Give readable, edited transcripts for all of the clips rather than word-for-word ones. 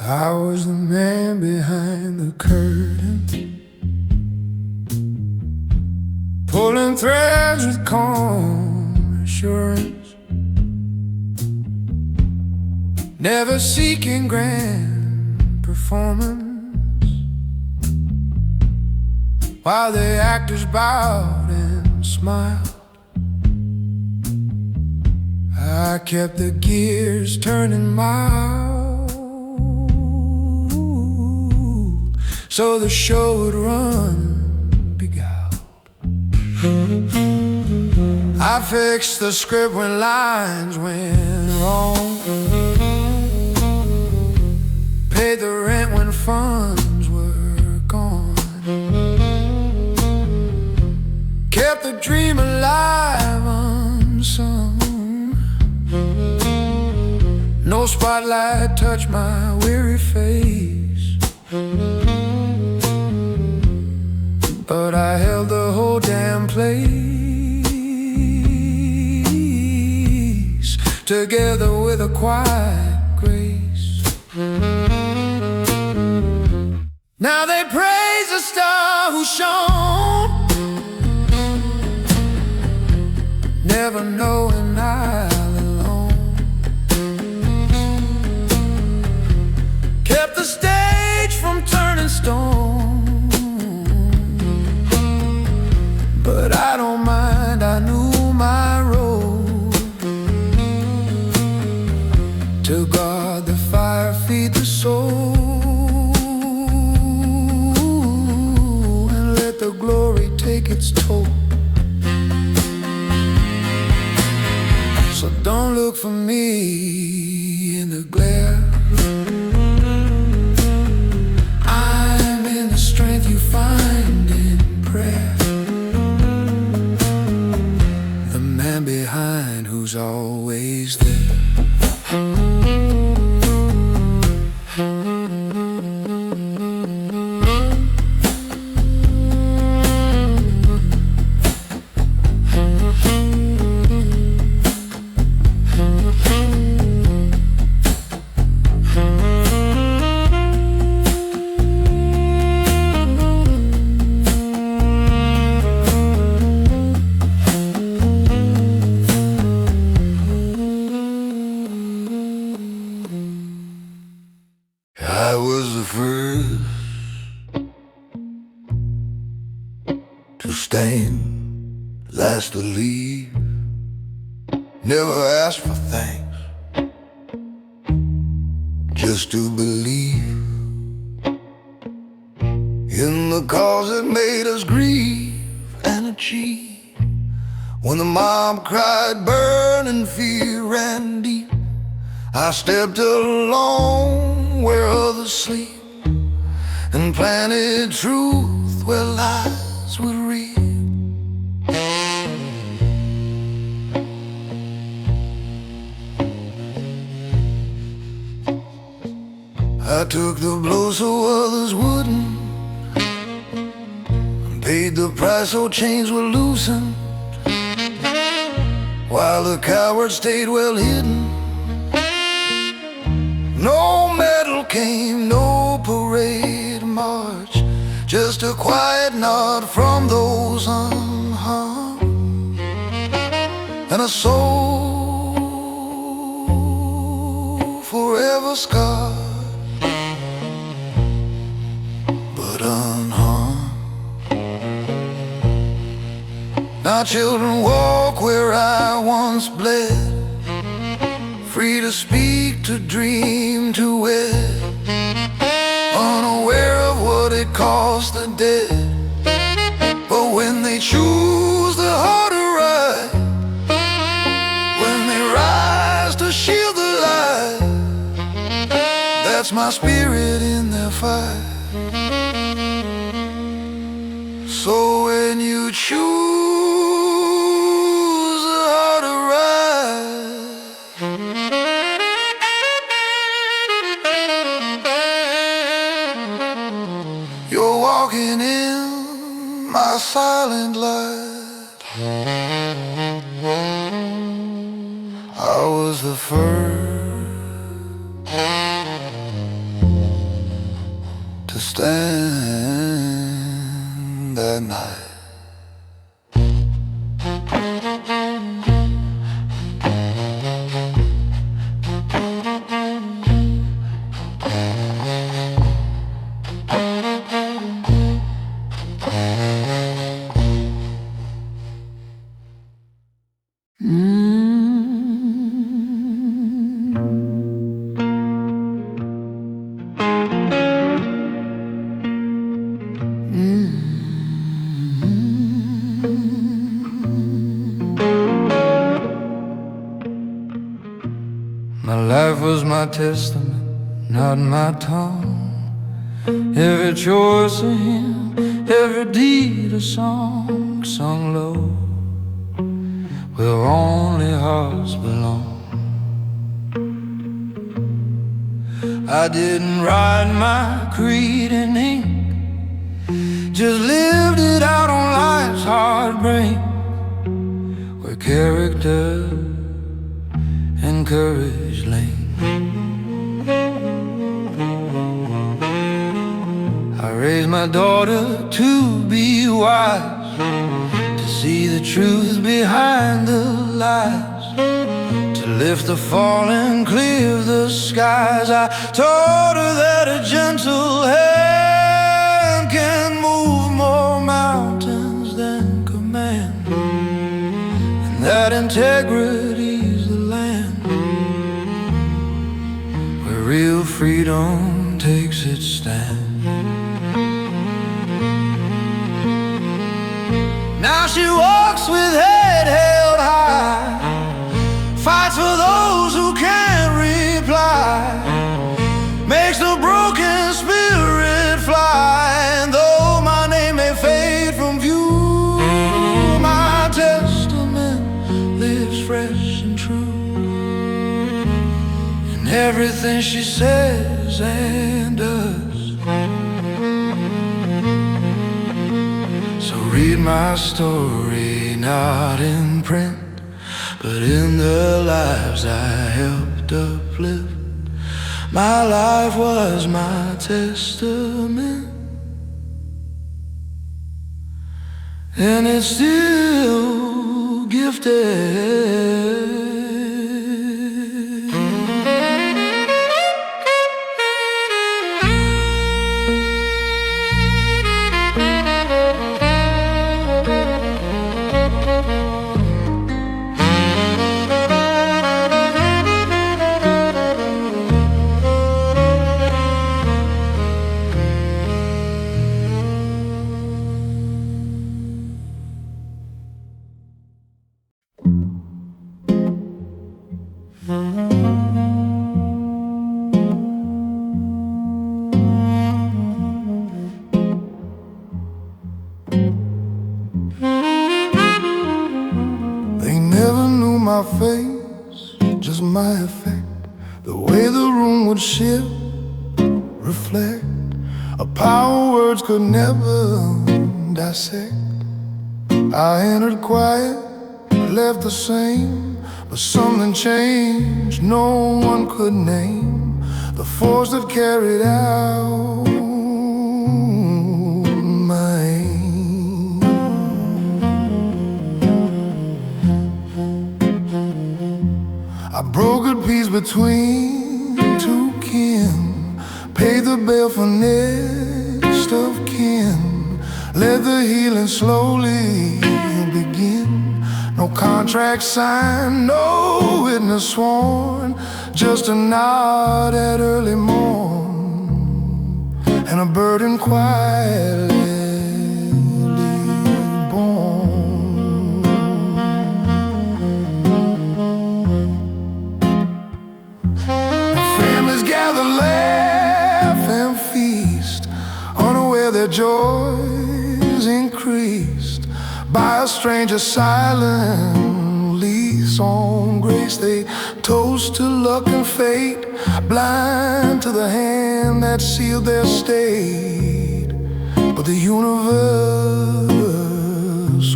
I was the man behind the curtain, pulling threads with calm assurance, never seeking grand performance, while the actors bowed and smiled. I kept the gears turning mild, so the show would run beguiled. I fixed the script when lines went wrong, paid the rent when funds were gone, kept the dream alive unsung. No spotlight touched my weary face, but I held the whole damn place together with a quiet grace. Now they praise the star who shone, never knowing I'll alone kept the stage from turning stone. But I don't mind, I knew my role, to guard the fire, feed the soul, and let the glory take its toll. So don't look for me in the glare, I'm in the strength you find in prayer, the man behind who's always there. I was the first to stand, last to leave, never asked for thanks, just to believe in the cause that made us grieve and achieve. When the mob cried burn and fear ran deep, I stepped alone where others sleep, and planted truth where lies would reap. I took the blow so others wouldn't, and paid the price so chains were loosened, while the cowards stayed well hidden. No medal came, no parade march, just a quiet nod from those unharmed, and a soul forever scarred, but unharmed. Now children walk where I once bled, free to speak, to dream, to wed, unaware of what it costs the dead. But when they choose the harder ride, when they rise to shield the light, that's my spirit in their fight. So when you choose the harder ride, you're walking in my silent light. I was the first to stand that night. My life was my testament, not my tongue. Every choice a hymn, every deed a song, sung low, where only hearts belong. I didn't write my creed in ink, just lived it out on life's hard brink, where character and courage link. I raised my daughter to be wise, to see the truth behind the lies, to lift the fallen, clear the skies. I taught her that a gentle hand can move more mountains than command, and that integrity's the land where real freedom takes its stand. Now she walks with head held high, fights for those who can't reply, makes the broken spirit fly. And though my name may fade from view, my testament lives fresh and true in everything she says and does. So read my story, not in print, but in the lives I helped uplift. My life was my testament, and it's still gifted. My face, just my effect, the way the room would shift, reflect a power words could never dissect. I entered quiet, left the same, but something changed no one could name. The force that carried out my aim. I brokered peace between two kin, paid the bill for next of kin, let the healing slowly begin. No contract signed, no witness sworn, just a nod at early morn, and a burden quietly born. And families gather, laugh and feast, unaware their joys increased by a stranger's silent lease on grace. They toast to luck and fate, blind to the hand that sealed their state. But the universe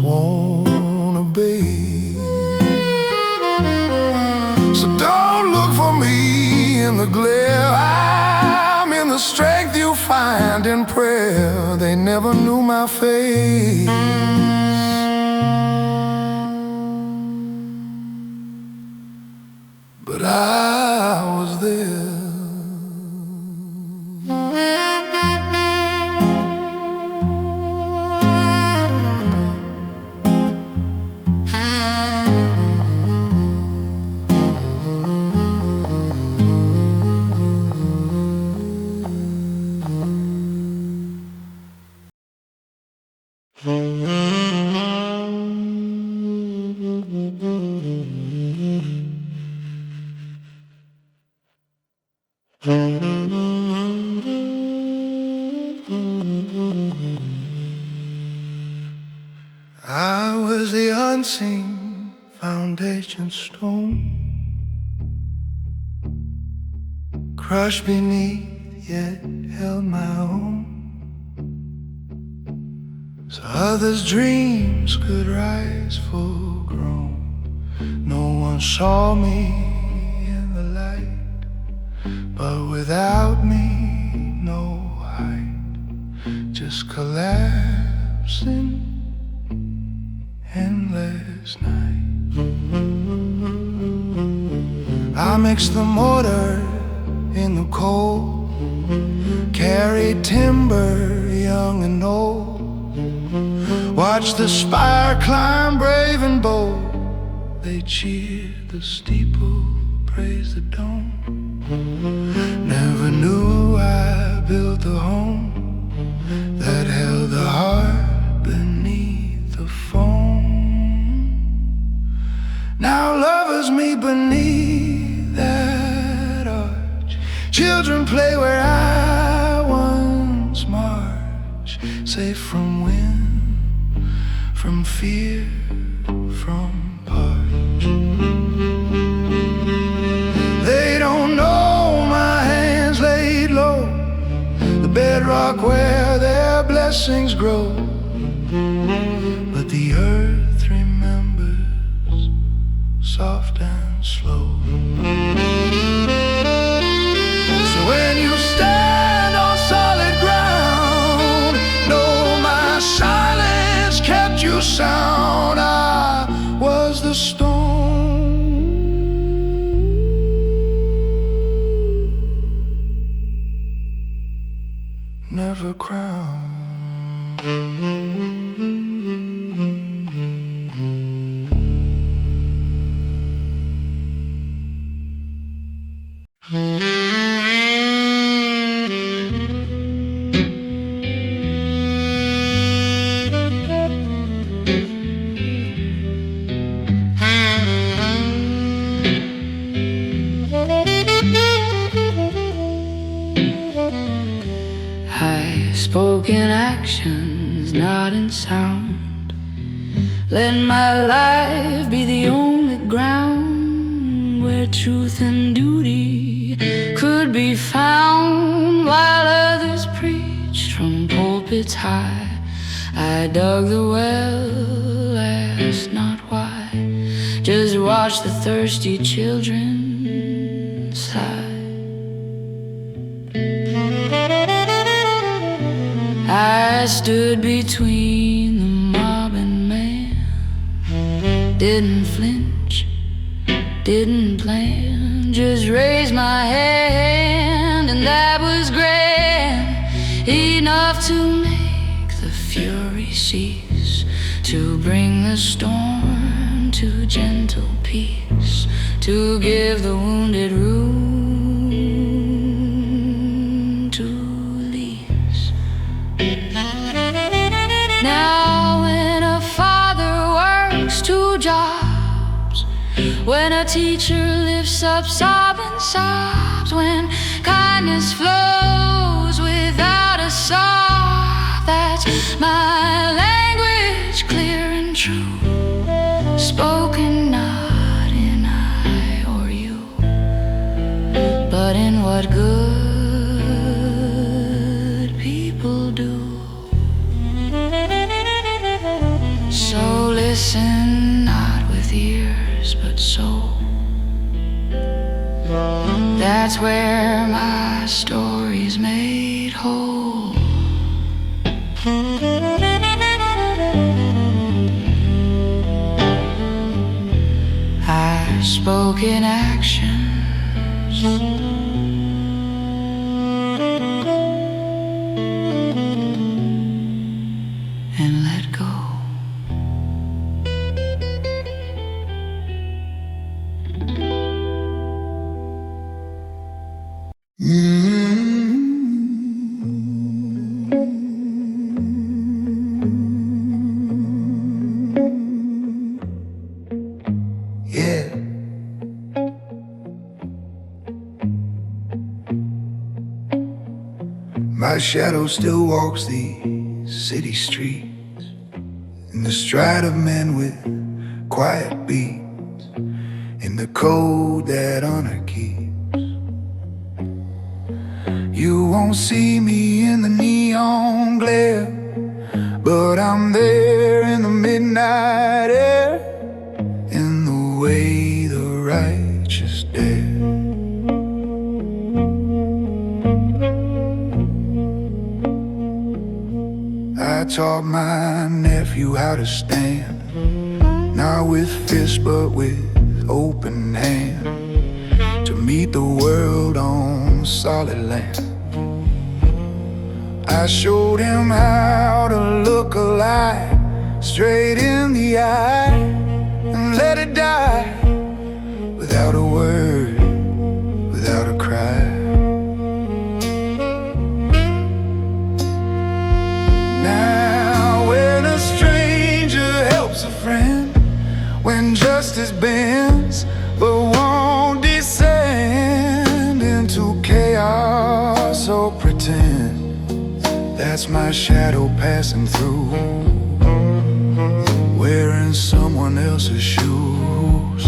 won't obey. So don't look for me in the glare, I'm in the strength you find in prayer. They never knew my face, but I was there. I was the unseen foundation stone, crushed beneath, yet held my own, so others' dreams could rise full grown. No one saw me in the light, but without me, no height, just collapsing endless night. I mixed the mortar in the cold, carried timber young and old, watched the spire climb brave and bold. They cheered the steeple, praised the dome. Never knew I built a home that held the heart beneath the foam. Now lovers meet beneath that arch, children play where I once marched, safe from wind, from fear, from parch. They don't know my hands laid low, the bedrock where their blessings grow, but the earth remembers, soft and slow. So when you stand on solid ground, know my silence kept you sound. I was the stone, never crowned. I spoke in actions, not in sound. Let my life be the only ground where truth and duty could be found. While others preached from pulpits high, I dug the well, asked not why, just watched the thirsty children sigh. I stood between the mob and man, didn't flinch, didn't plan, just raised my hand, and that was grand, enough to make the fury cease, to bring the storm to gentle peace, to give the wounded room to release. Now when a father works 2 jobs, when a teacher lifts up sobbing sobs, when kindness flows without a sob, that's my language, clear and true, spoken not in I or you, but in what good people do. So listen, not with ears but soul, that that's where my story's made whole. I spoke in actions, and let go. Yeah. My shadow still walks these city streets in the stride of men with quiet beats, in the code that honor keeps. You won't see me in the neon glare, but I'm there in the midnight air, in the way the righteous dare. I taught my nephew how to stand, not with fists but with open hand, to meet the world on solid land. I showed him how to look a lie straight in the eye and let it die, without a word, without a cry. Now when a stranger helps a friend, when justice bends but won't descend into chaos or pretend, that's my shadow passing through, wearing someone else's shoes,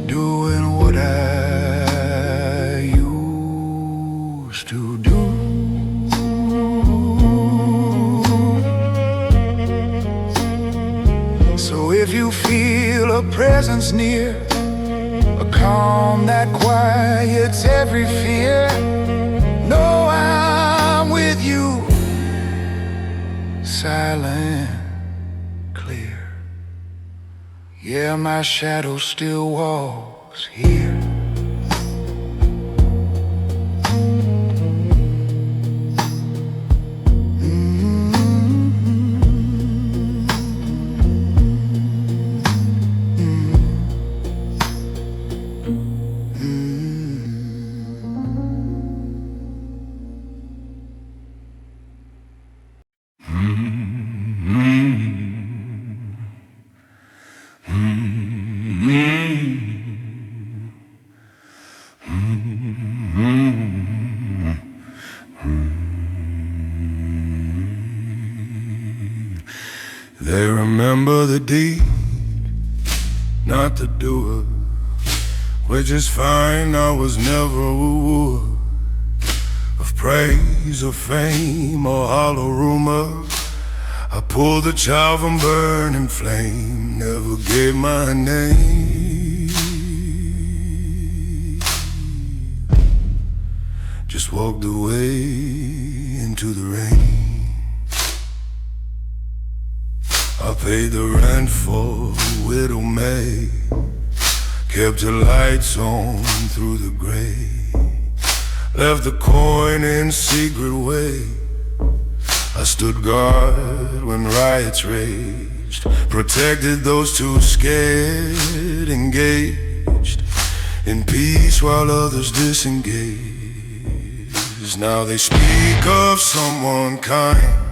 doing what I used to do. So if you feel a presence near, a calm that quiets every fear, know I'm with you, silent, clear. Yeah, my shadow still walks here. They remember the deed, not the doer, which is fine. I was never a wooer of praise or fame or hollow rumor. I pulled the child from burning flame, never gave my name. Just walked away into the rain. I paid the rent for Widow May, kept the lights on through the gray, left the coin in secret way. I stood guard when riots raged, protected those too scared, engaged in peace while others disengaged. Now they speak of someone kind,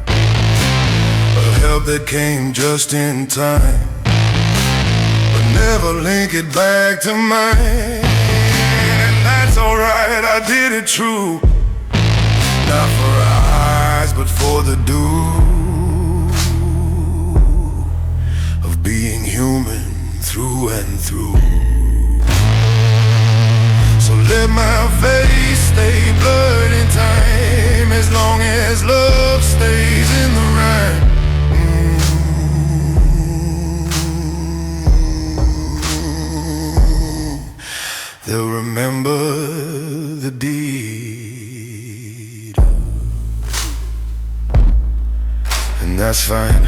help that came just in time, but never link it back to mine. And that's alright, I did it true, not for eyes but for the due of being human through and through. So let my face stay blurred in time, as long as love stays in the rhyme. They'll remember the deed, and that's fine.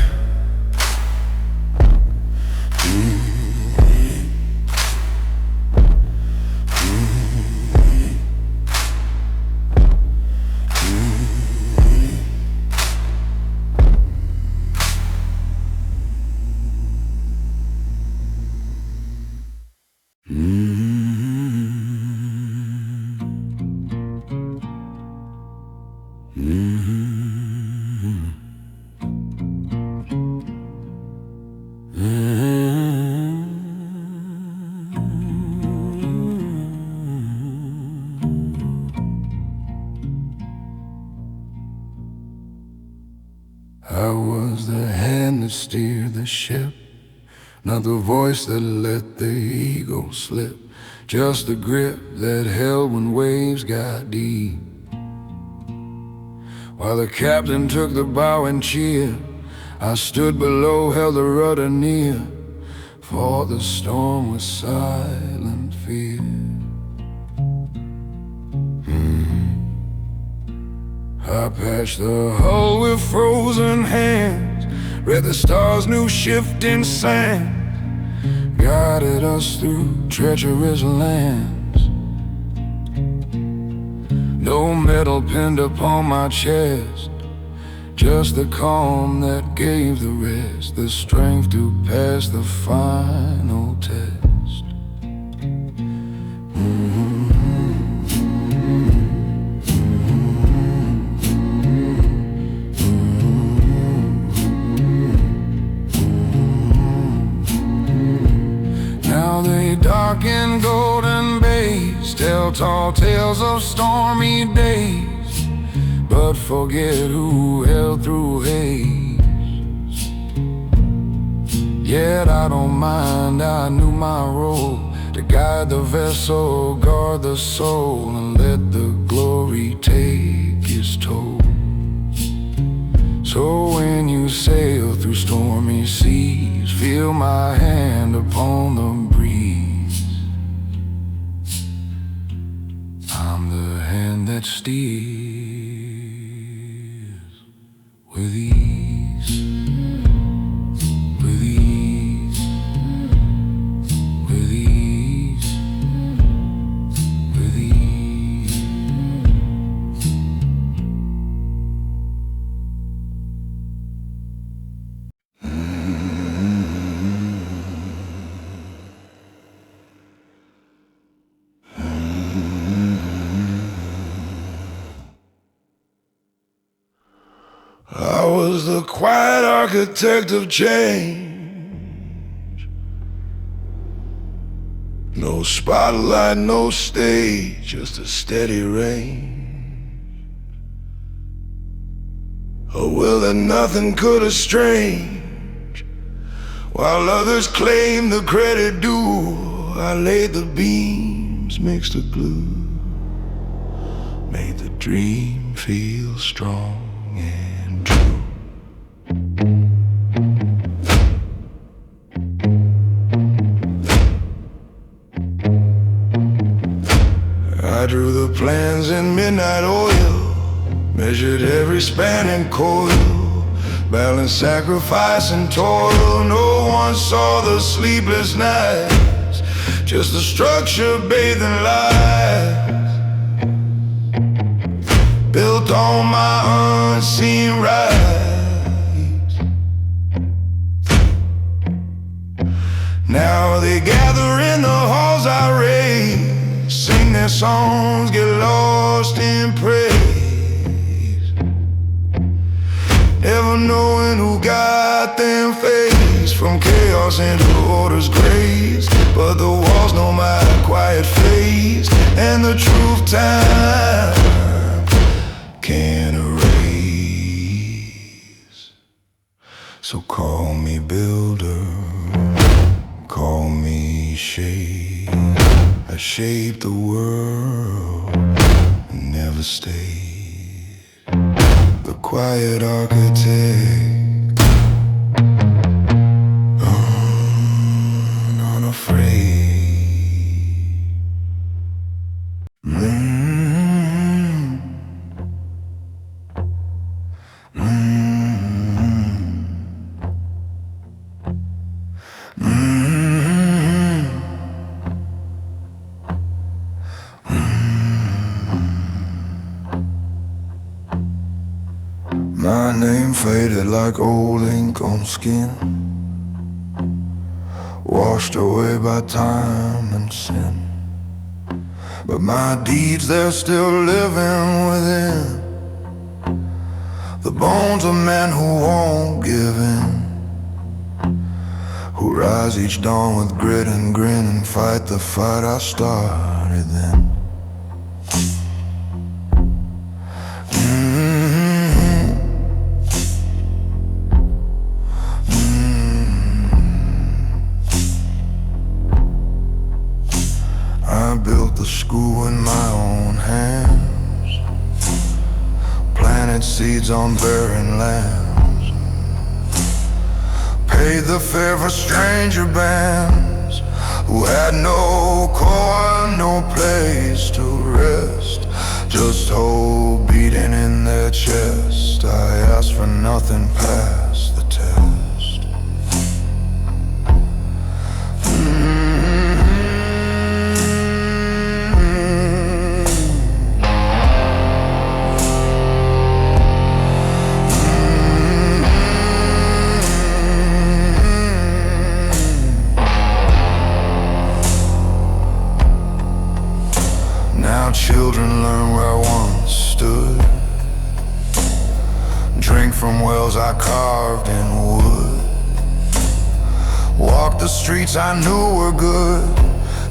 I was the hand that steered the ship, not the voice that let the ego slip, just the grip that held when waves got deep. While the captain took the bow and cheered, I stood below, held the rudder near, fought the storm with silent fear. I patched the hull with frozen hands, read the stars' new shifting sands, guided us through treacherous lands. No metal pinned upon my chest, just the calm that gave the rest, the strength to pass the final test. Now they darken golden bays, tell tall tales of stormy days, but forget who held through haze. Yet I don't mind, I knew my role, to guide the vessel, guard the soul, and let the glory take its toll. So when you sail through stormy seas, feel my hand upon the breeze. I'm the hand that steers with ease, with ease, with ease, with ease. I was the quiet architect of change. No spotlight, no stage, just a steady rain. A will that nothing could estrange. While others claim the credit due, I laid the beams, mixed the glue, made the dream feel strong and true. I drew the plans in midnight oil, measured every span and coil, balanced sacrifice and toil. No one saw the sleepless nights, just the structure bathing lights, built on my unseen rights. Now they gather in the halls I raise, sing their songs, get lost in praise, never knowing who got them phased from chaos into order's grace. But the walls know my quiet face, and the truth time can't erase. So call me builder, call me shade. I shaped the world and never stayed the quiet architect, unafraid. My name faded like old ink on skin, washed away by time and sin. But my deeds, they're still living within the bones of men who won't give in, who rise each dawn with grit and grin and fight the fight I started then. I built the school in my own hands, planted seeds on barren lands, paid the fare for stranger bands who had no core, no place to rest, just hope beating in their chest. I asked for nothing past the test. Now children learn where I once stood, drink from wells I carved in wood, walk the streets I knew were good.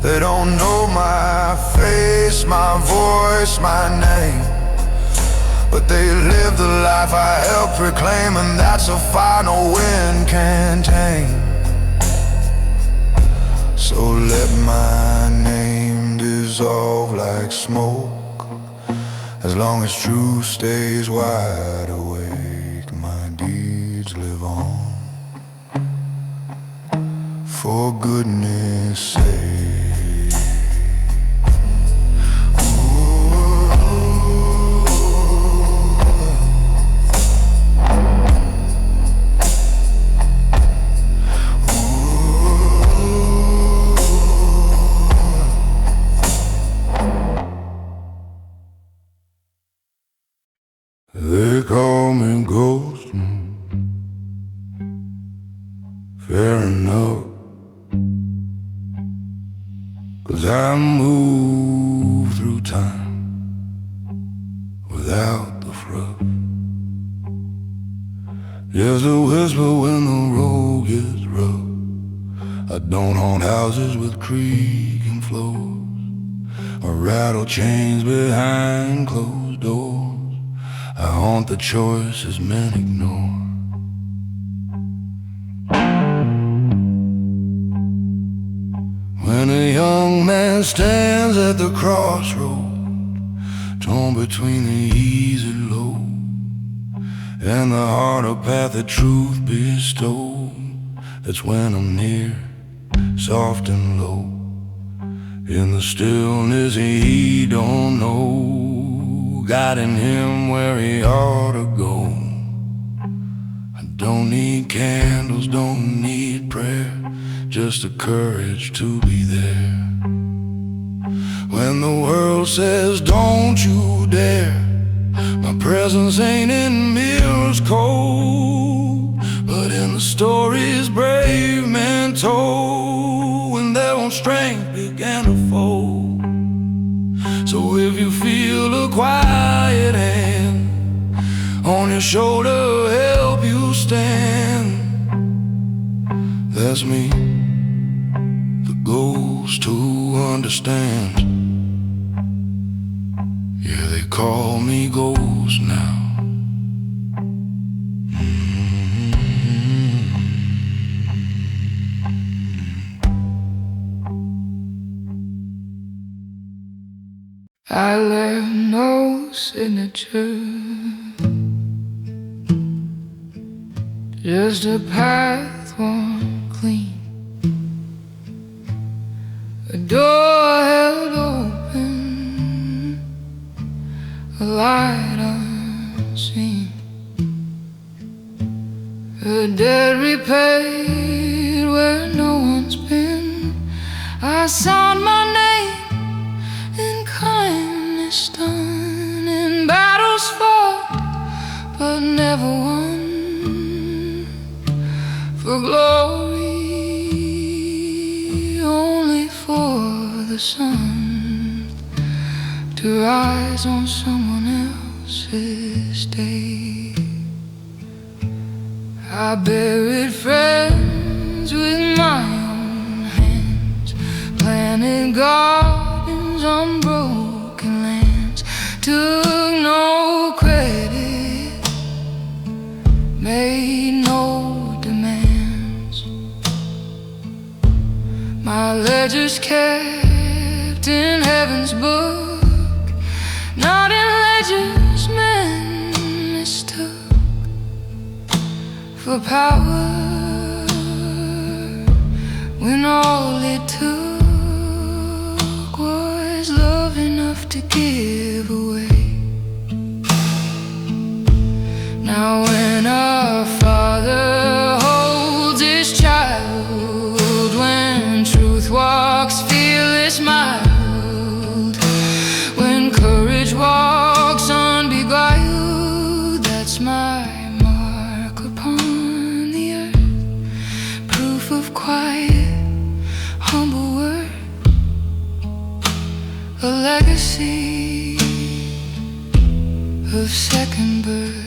They don't know my face, my voice, my name, but they live the life I helped proclaim, and that's a fire no wind can tame. So let my name dissolve like smoke, as long as truth stays wide awake. My deeds live on, for goodness sake. They call me Ghost, fair enough, 'cause I move through time without the froth. Just a whisper when the road gets rough. I don't haunt houses with creaking floors, or rattle chains behind closed doors. I haunt the choices men ignore. When a young man stands at the crossroad, torn between the easy load and the harder path that truth bestowed, that's when I'm near, soft and low, in the stillness he don't know, guiding him where he ought to go. I don't need candles, don't need prayer, just the courage to be there. When the world says don't you dare, my presence ain't in mirrors cold, but in the stories brave men told when their own strength began to fold. So if you feel a quiet hand on your shoulder, help you stand, that's me, the ghost who understands. Yeah, they call me Ghost now. I left no signature, just a path worn clean, a door held open, a light unseen, a debt repaid where no one's been. I signed my name in kindness done, in battles fought but never never won for glory, only for the sun to rise on someone else's day. I buried friends with my own hands, planted gardens on broken lands, took no credit, made no demands. My ledger's kept in heaven's book, not in ledgers men mistook for power, when all it took was love enough to give away. Now when a father holds his child, when truth walks fearless mild, when courage walks unbeguiled, that's my mark upon the earth, proof of quiet, humble worth, a legacy of second birth.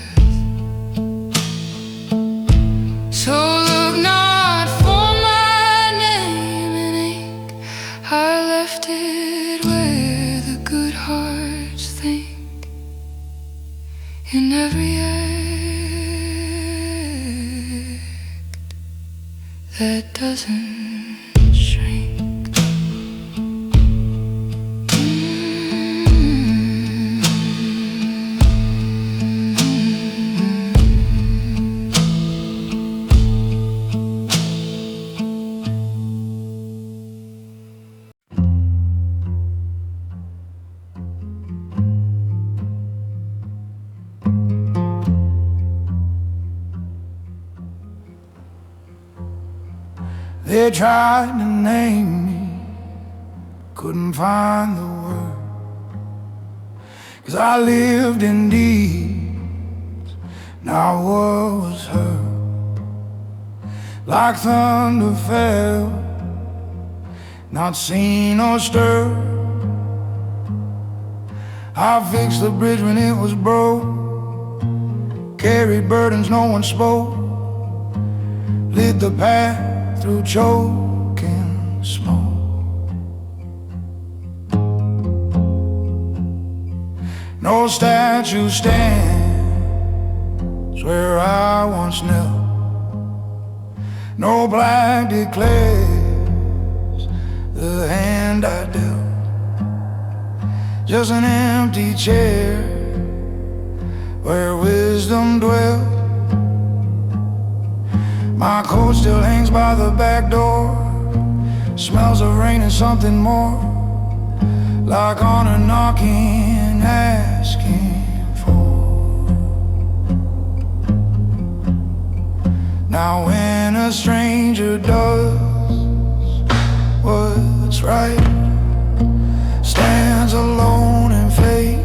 So look not for my name in ink, I left it where the good hearts think, in every act that doesn't shrink. They tried to name me, couldn't find the word, 'cause I lived in deeds, not what was heard. Like thunder fell, not seen or stirred. I fixed the bridge when it was broke, carried burdens no one spoke, lit the path through choking smoke. No statue stands where I once knelt, no black declares the hand I dealt, just an empty chair where wisdom dwelt. My coat still hangs by the back door, smells of rain and something more, like honor knocking, asking for. Now when a stranger does what's right, stands alone in faith,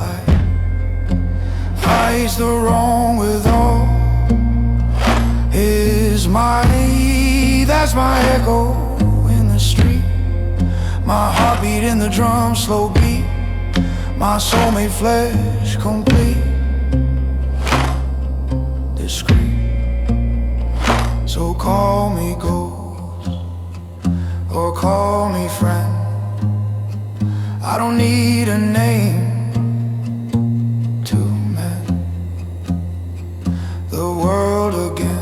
light, fights the wrong with all his might. That's my echo in the street, my heartbeat in the drum, slow beat, my soul made flesh complete, discreet. So call me ghost or call me friend, I don't need a name to mend the world again.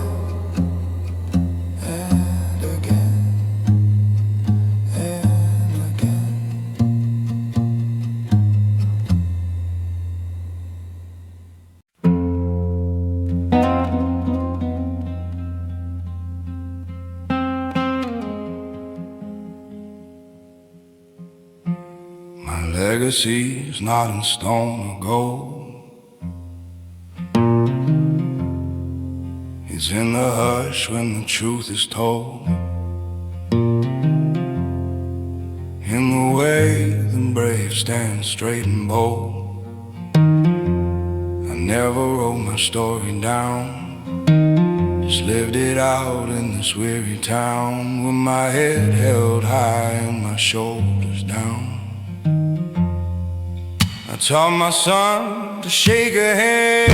My legacy's not in stone or gold, it's in the hush when the truth is told, in the way the brave stand straight and bold, never wrote my story down, just lived it out in this weary town, with my head held high and my shoulders down. I taught my son to shake a hand,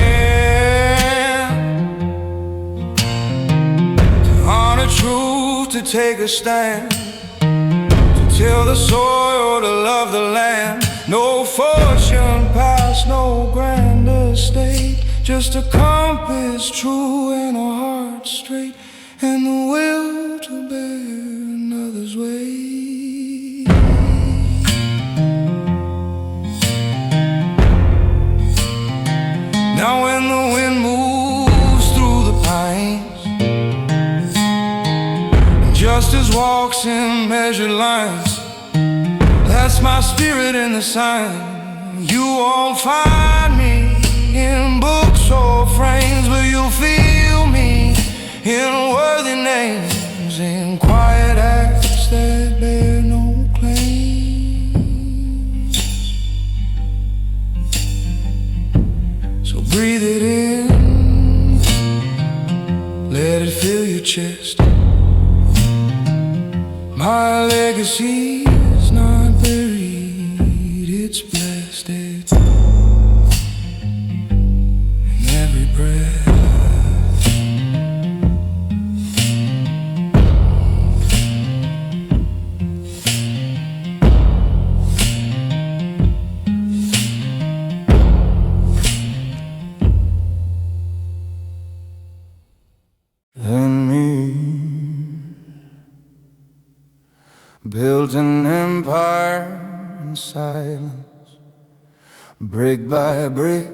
to honor truth, to take a stand, to till the soil, to love the land. No fortune past, no grand estate, just a compass true and a heart straight, and the will to bear another's weight. Now when the wind moves through the pines, and justice walks in measured lines, that's my spirit in the sign. You won't find me in books or frames, but you'll feel me in worthy names, in quiet acts that bear no claim. So breathe it in, let it fill your chest. My legacy is not buried, it's blasted in every breath. And me built an empire in silence, brick by brick,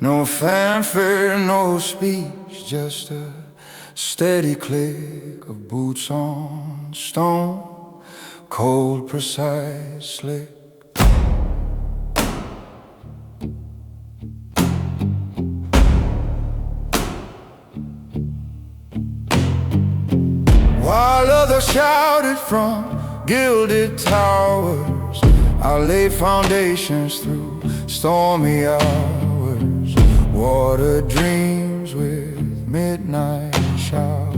no fanfare, no speech, just a steady click of boots on stone, cold, precise, slick. While others shouted from gilded towers, I laid foundations through stormy hours, watered dreams with midnight showers.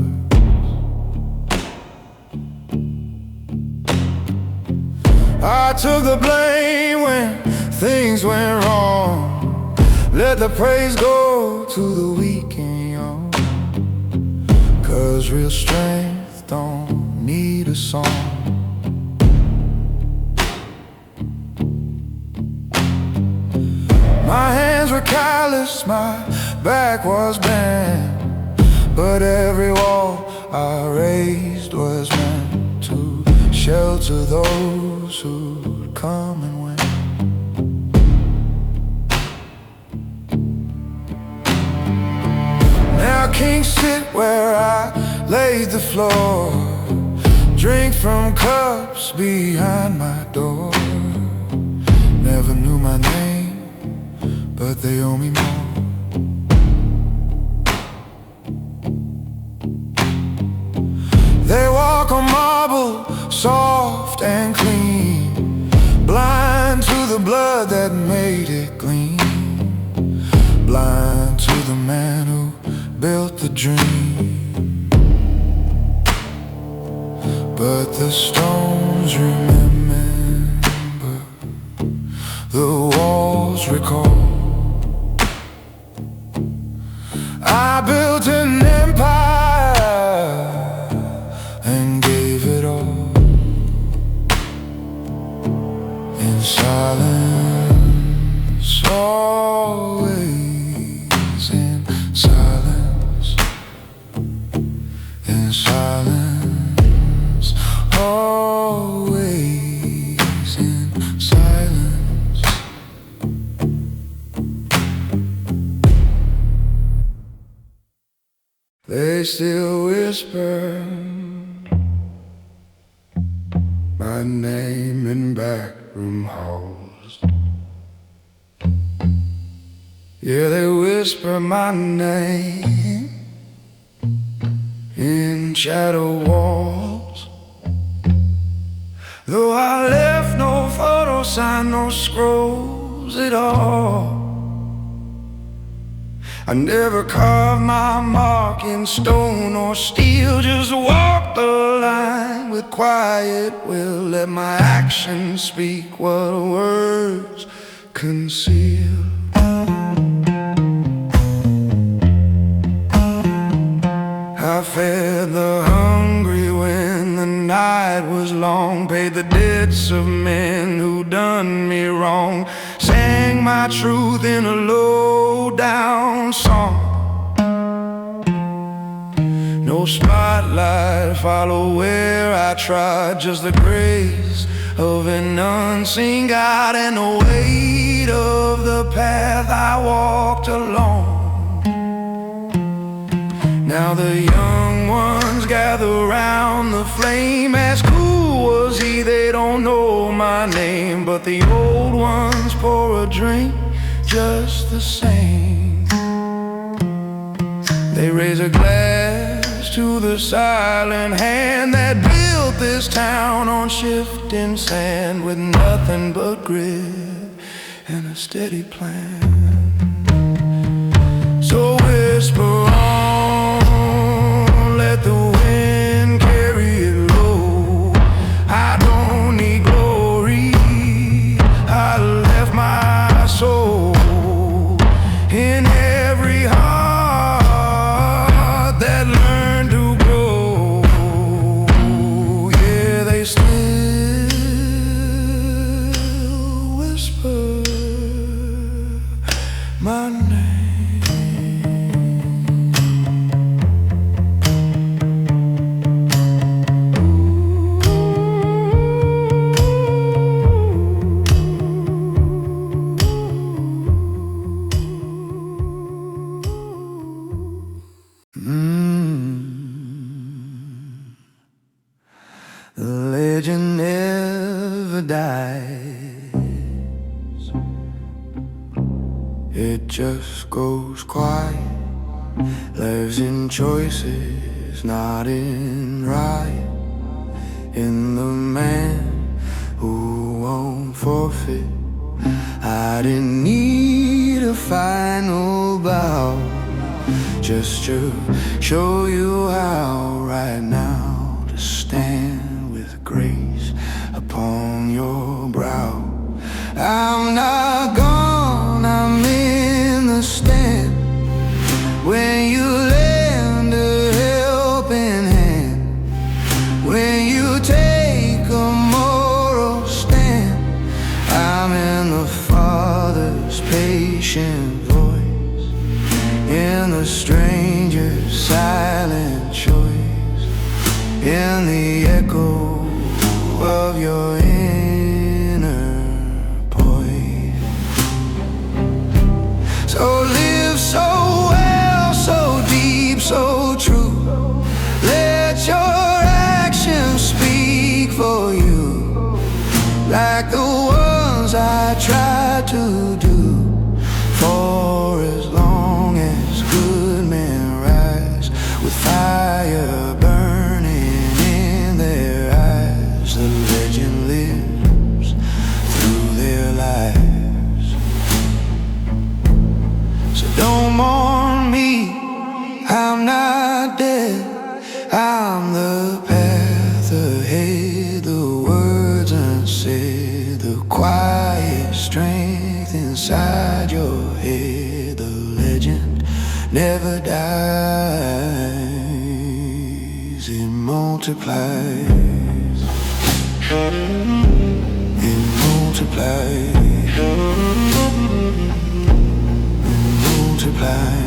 I took the blame when things went wrong, let the praise go to the weak and young, 'cause real strength don't need a song. My hands were callous, my back was bent, but every wall I raised was meant to shelter those who'd come and went. Now kings sit where I laid the floor, drink from cups behind my door. Never knew my name, but they owe me more. They walk on marble, soft and clean, blind to the blood that made it gleam, blind to the man who built the dream. But the stones remember, the walls recall. I built an empire and gave it all in silence, always in silence, in silence, always in silence. They still whisper my name in backroom halls. Yeah, they whisper my name in shadow walls. Though I left no photo sign, no scrolls at all. I never carved my mark in stone or steel, just walked the line with quiet will. Let my actions speak what words conceal. I fed the hungry when the night was long, paid the debts of men who done me wrong, sang my truth in a low-down song. No spotlight follow where I trod, just the grace of an unseen God and the weight of the path I walked alone. Now the young ones gather round the flame, ask who was he, they don't know my name, but the old ones pour a drink just the same. They raise a glass to the silent hand that built this town on shifting sand, with nothing but grit and a steady plan. So whisper on, let the wind carry it low. I don't need glory, I left my soul in every heart that learned to grow. Yeah, they still whisper my name. The legend never dies, it just goes quiet. Lives in choices, not in right. In the man who won't forfeit. I didn't need a final bow, just to show you how right now to stand with grace upon your brow. I'm not gone, I'm in the stand. When you lend a helping hand, when you take a moral stand, I'm in the Father's patient voice, in the stranger's silent choice, in the echo of your inner poise. So live so well, so deep, so true. Let your actions speak for you, like the ones I tried to do. For as long as good men rise, with fire burning in their eyes, the legend lives through their lives. So don't mourn me, I'm not dead, I'm the path ahead, the words unsaid, the quiet strength inside your head. The legend never dies, it multiplies, it multiplies, it multiplies.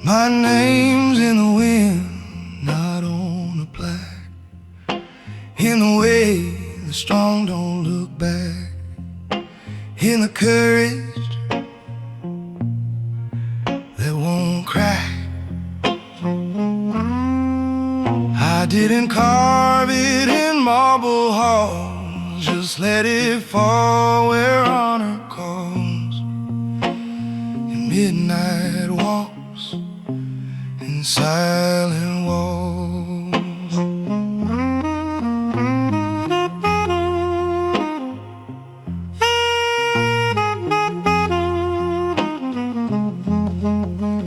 My name's in the wind, not on a plaque. In the way the strong don't look back. In the courage that won't didn't carve it in marble halls, just let it fall where honor calls. In midnight walks, in silent walls.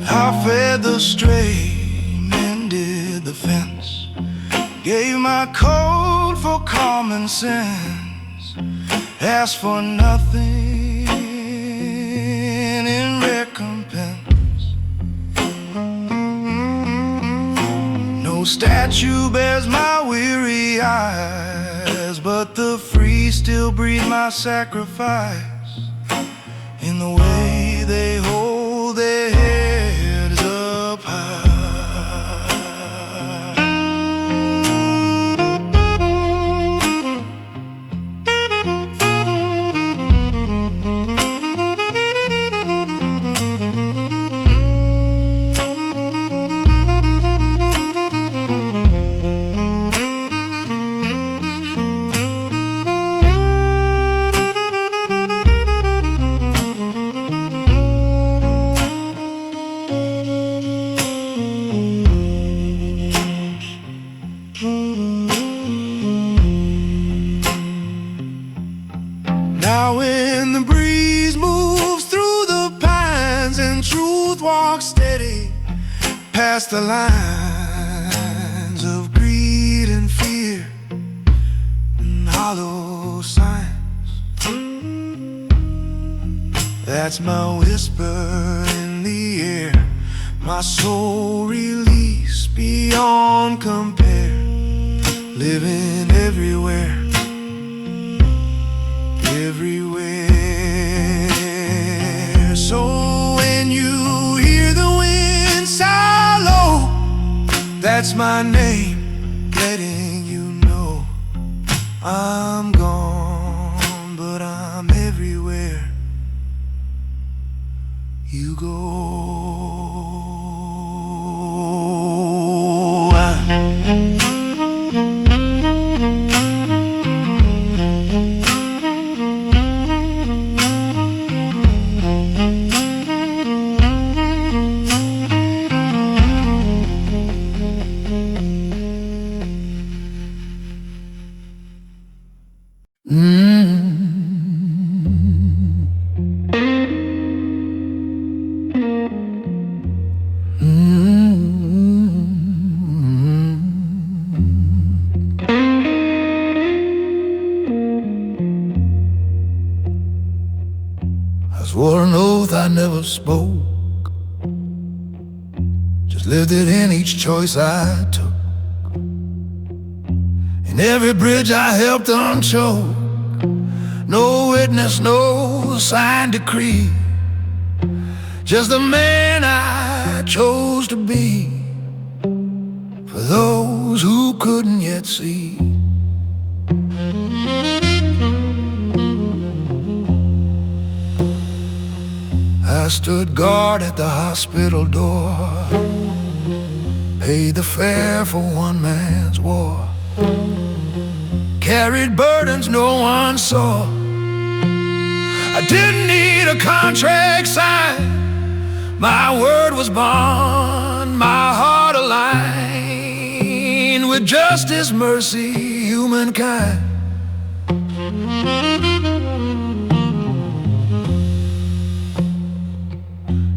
I fed the stray, mended the fence, gave my code for common sense, asked for nothing in recompense. No statue bears my weary eyes, but the free still breathe my sacrifice in the way they hold their heads up high. Now when the breeze moves through the pines and truth walks steady past the lines of greed and fear and hollow signs, that's my whisper in the air, my soul released beyond compare, living everywhere. Everywhere. So when you hear the wind sigh low, that's my name, letting you know I'm gone, but I'm everywhere you go. I swore an oath I never spoke, just lived it in each choice I took, in every bridge I helped unchoke. No witness, no signed decree, just the man I chose to be, for those who couldn't yet see. I stood guard at the hospital door, paid the fare for one man's war, carried burdens no one saw. I didn't need a contract signed, my word was bond, my heart aligned with justice, mercy, humankind.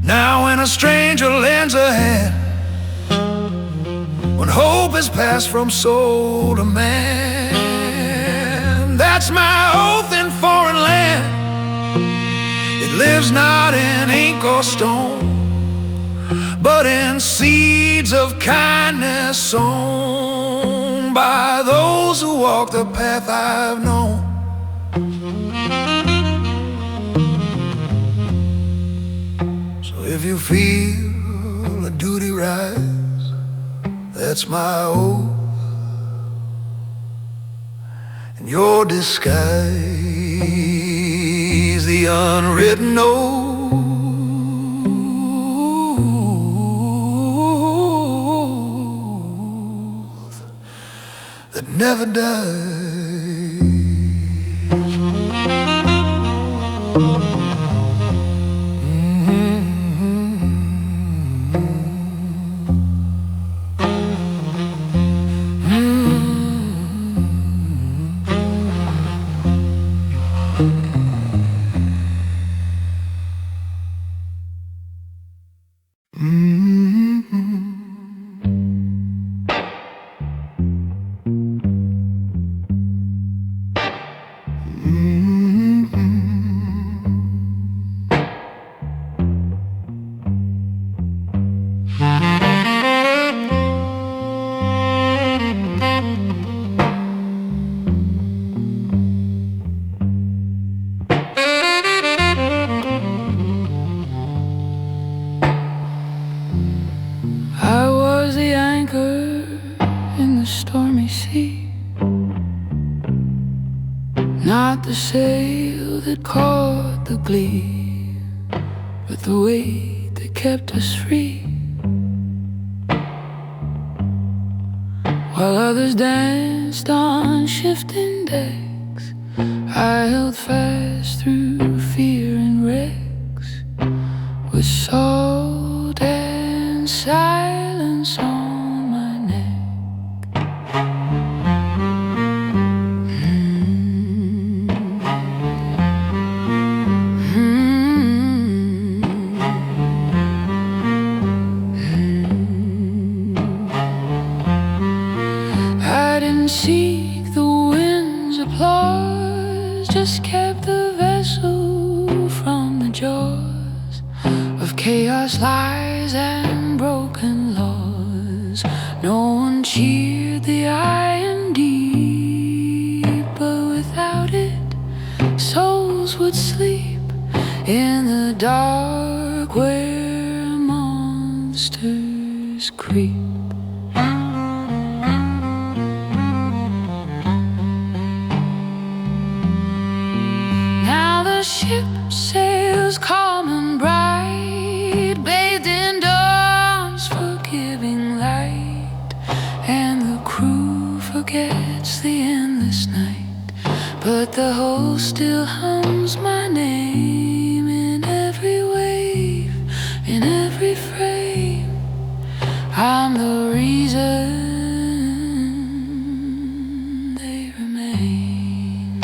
Now when a stranger lends a hand, when hope has passed from soul to man, that's my oath in foreign land. It lives not in ink or stone, but in seeds of kindness sown by those who walk the path I've known. If you feel a duty rise, that's my oath, and your disguise, the unwritten oath never dies. I was the anchor in the stormy sea, not the sail that caught the glee, but the weight that kept us free. While others danced on shifting decks, I held fast through fear and wrecks, with salt and silence on my neck. I didn't seek the wind's applause, just kept the vessel from the jaws of chaos, lies, and broken laws. No one cheered the iron deep, but without it, souls would sleep in the dark where monsters creep. Now the ship sails calm and bright, bathed in dawn's forgiving light, and the crew forgets the endless night, but the whole still hums my name in every wave, in every frame. I'm the reason they remain.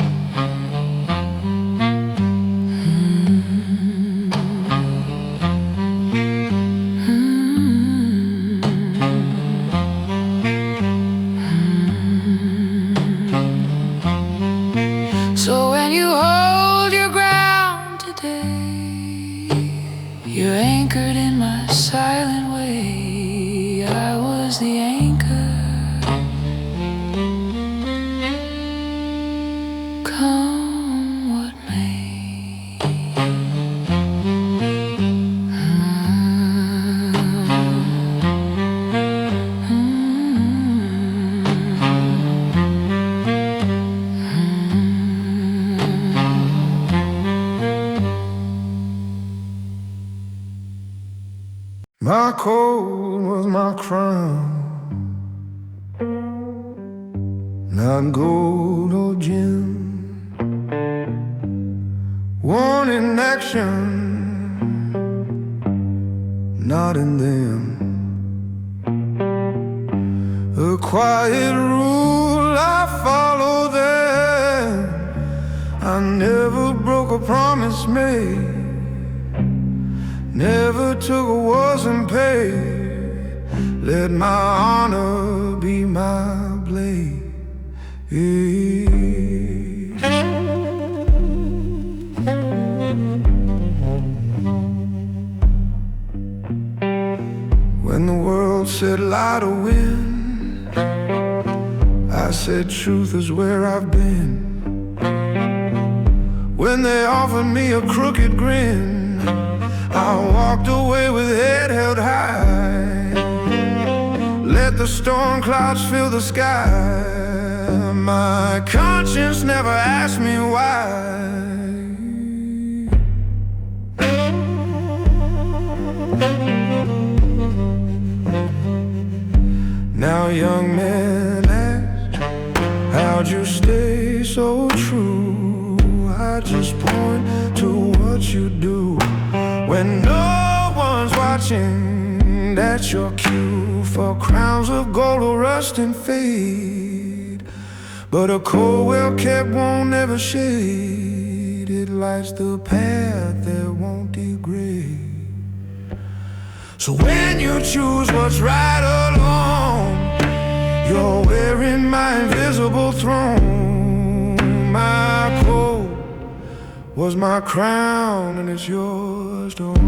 So when you hold your ground today, you're anchored in my silent way. I was the anchor, come what may. My code was my crown, not gold or gem. One in action, not in them. A quiet rule, I follow them. I never broke a promise made, never took what wasn't paid. Let my honor be my blade. When the world said lie to win, I said truth is where I've been. When they offered me a crooked grin, I walked away with head held high. Let the storm clouds fill the sky. My conscience never asked me why. Now young men ask, When no one's watching, that's your cue for crowns of gold or rust and fade. But a cold well kept won't never shade. It lights the path that won't degrade. So when you choose what's right or wrong, you're wearing my invisible throne. My code was my crown, and it's yours to own.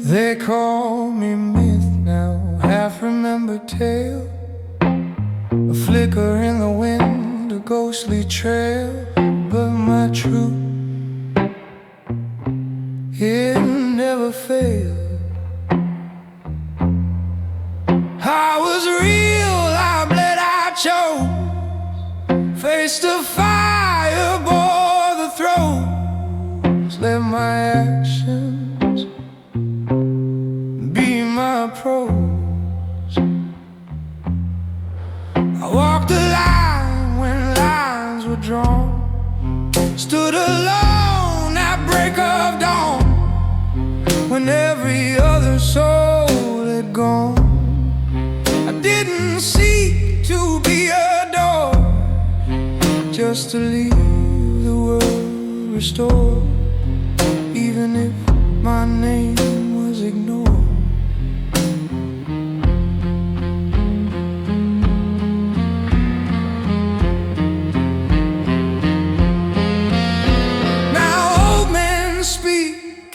They call me myth now, half-remembered tale, a flicker in the wind, a ghostly trail. But my truth, it never failed. I was real, I bled, I chose, faced the fire, bore the throes, let my actions be my prose. I walked the line when lines were drawn, stood alone at break of dawn, when every other soul had gone. I didn't seek to be adored, just to leave the world restored, even if my name was ignored.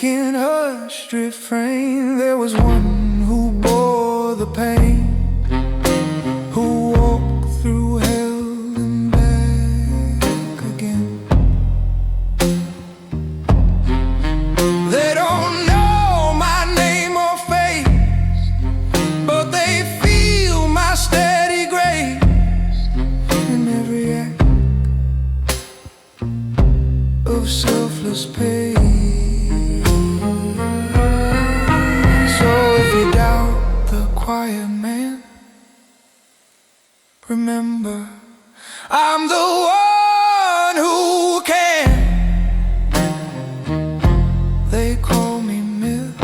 In hushed refrain, there was one who bore the pain, who walked through hell and back again. They don't know my name or face, but they feel my steady grace in every act of selfless pain. Quiet man, remember, I'm the one who can. They call me myth,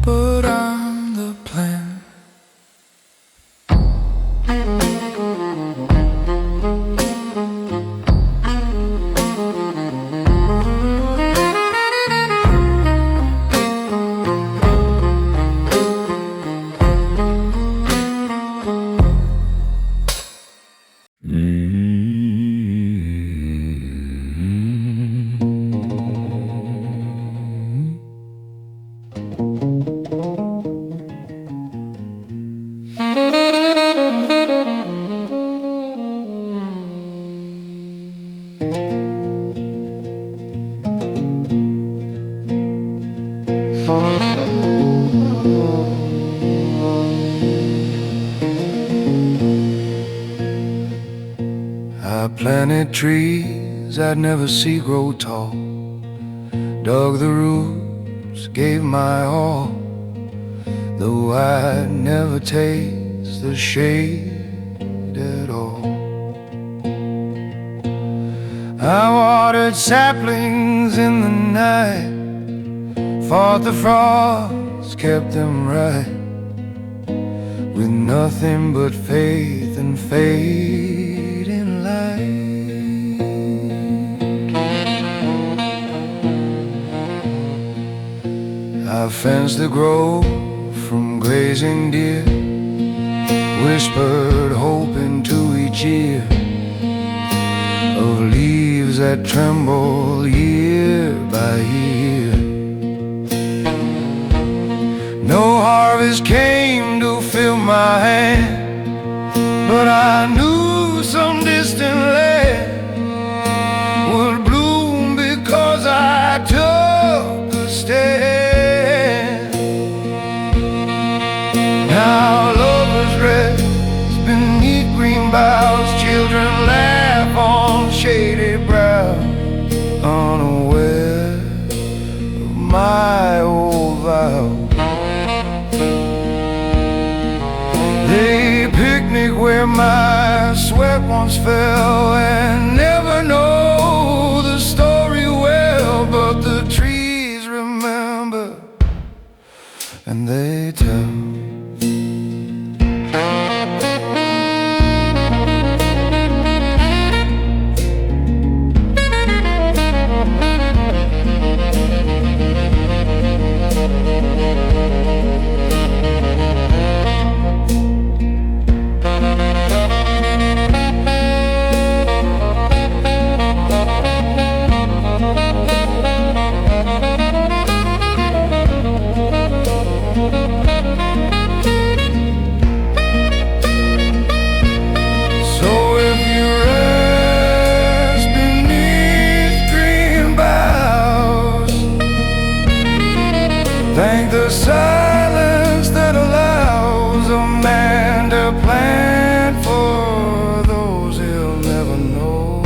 but I'm the plan. I planted trees I'd never see grow tall, dug the roots, gave my all, though I'd never taste the shade at all. I watered saplings in the night, fought the frost, kept them right, with nothing but faith and fate in life. I fenced the grove from grazing deer, whispered hope into each ear, of leaves that tremble year by year. No harvest came to fill my hand, but I knew some distant land would bloom because I took a stand. Now lovers rest beneath green boughs, children laugh on shady brows, unaware of my old vow. They picnic where my sweat once fell, and never know the story well, but the trees remember and they tell. Thank the silence that allows a man to plan for those he'll never know.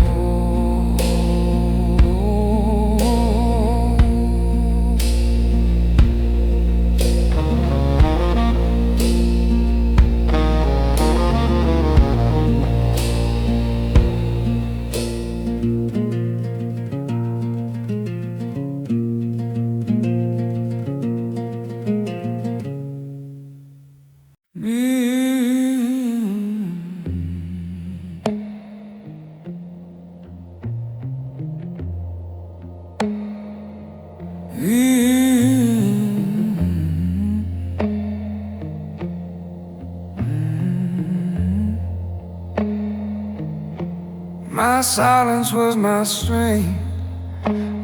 My silence was my strength,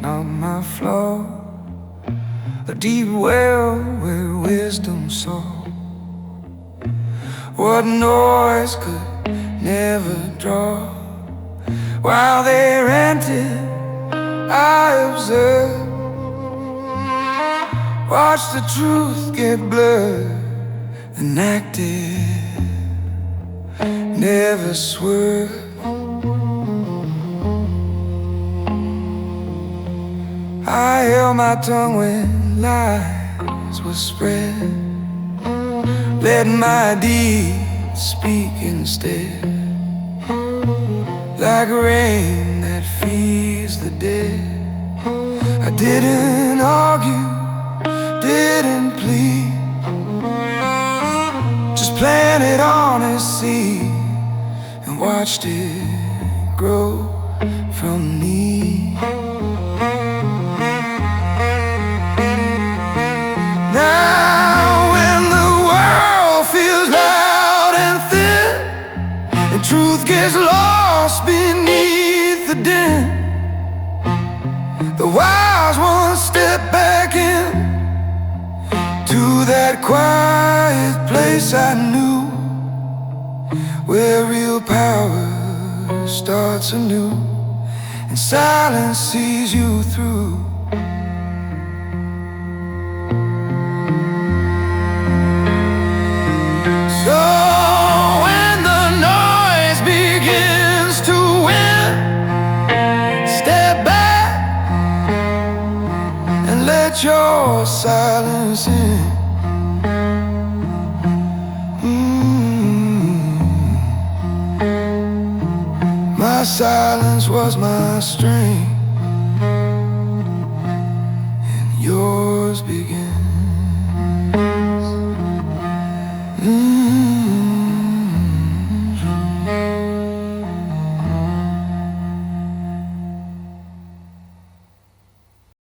not my flaw. A deep well where wisdom saw what noise could never draw. While they ranted, I observed, watched the truth get blurred, and acted, never swerved. I held my tongue when lies were spread, let my deeds speak instead, like rain that feeds the dead. I didn't argue, didn't plead, just planted honest seed and watched it grow from me. Now when the world feels loud and thin, and truth gets lost beneath the din, the wise ones step back in to that quiet place I knew, where real power starts anew and silence sees you through. So when the noise begins to win, step back and let your silence in. My silence was my strength, and yours began.